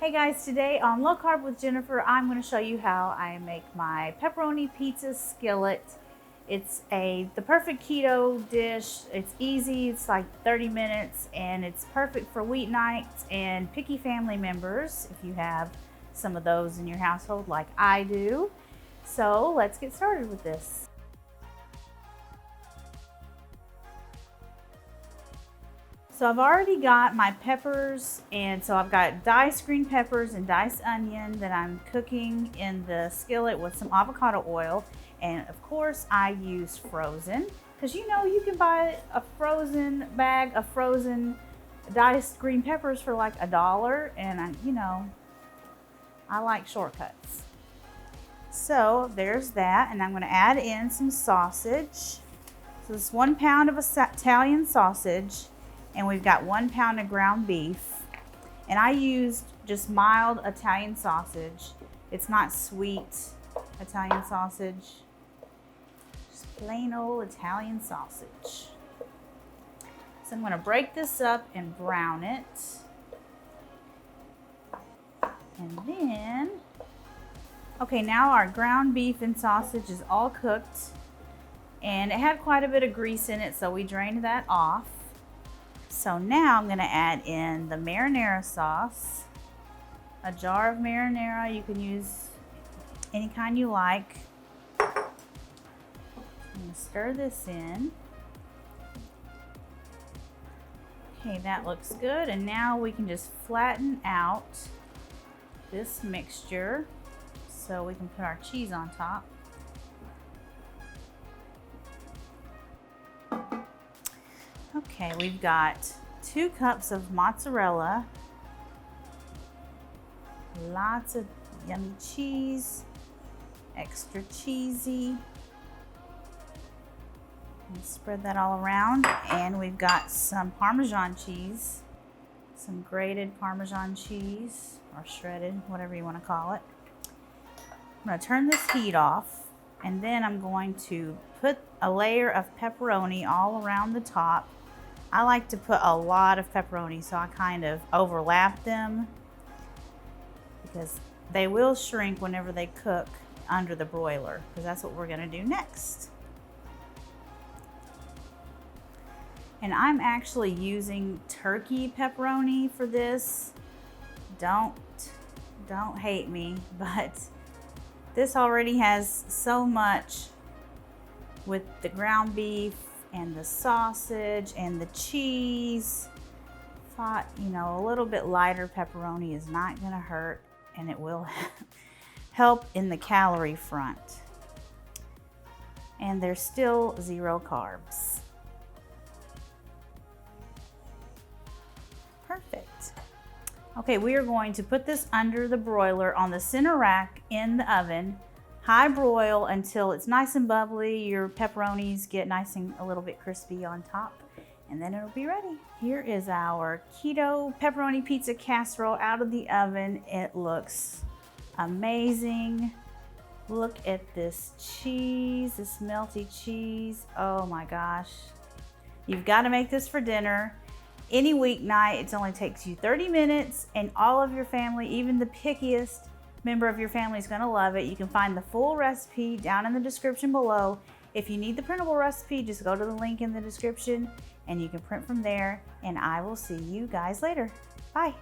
Hey guys, today on Low Carb with Jennifer, I'm going to show you how I make my pepperoni pizza skillet. It's the perfect keto dish. It's easy, it's like 30 minutes, and it's perfect for weeknights and picky family members if you have some of those in your household like I do. So let's get started with this. So I've already got my peppers, and so I've got diced green peppers and diced onion that I'm cooking in the skillet with some avocado oil. And of course I use frozen, because you know you can buy a frozen bag of frozen diced green peppers for like $1, and I like shortcuts. So there's that, and I'm going to add in some sausage. So this is 1 pound of Italian sausage. And we've got 1 pound of ground beef. And I used just mild Italian sausage. It's not sweet Italian sausage, just plain old Italian sausage. So I'm gonna break this up and brown it. And then, okay, now our ground beef and sausage is all cooked. And it had quite a bit of grease in it, so we drained that off. So now I'm going to add in the marinara sauce, a jar of marinara. You can use any kind you like. I'm going to stir this in. Okay, that looks good. And now we can just flatten out this mixture so we can put our cheese on top. Okay, we've got 2 cups of mozzarella, lots of yummy cheese, extra cheesy. And spread that all around. And we've got some Parmesan cheese, some grated Parmesan cheese, or shredded, whatever you want to call it. I'm going to turn this heat off, and then I'm going to put a layer of pepperoni all around the top. I like to put a lot of pepperoni, so I kind of overlap them because they will shrink whenever they cook under the broiler, because that's what we're going to do next. And I'm actually using turkey pepperoni for this. Don't hate me, but this already has so much with the ground beef and the sausage and the cheese. Thought, a little bit lighter pepperoni is not going to hurt, and it will help in the calorie front. And there's still 0 carbs. Perfect. Okay, we are going to put this under the broiler on the center rack in the oven. High broil until it's nice and bubbly. Your pepperonis get nice and a little bit crispy on top, and then it'll be ready. Here is our keto pepperoni pizza casserole out of the oven. It looks amazing. Look at this cheese, this melty cheese. Oh my gosh. You've got to make this for dinner. Any weeknight, it only takes you 30 minutes, and all of your family, even the pickiest member of your family, is going to love it. You can find the full recipe down in the description below. If you need the printable recipe, just go to the link in the description and you can print from there, and I will see you guys later. Bye.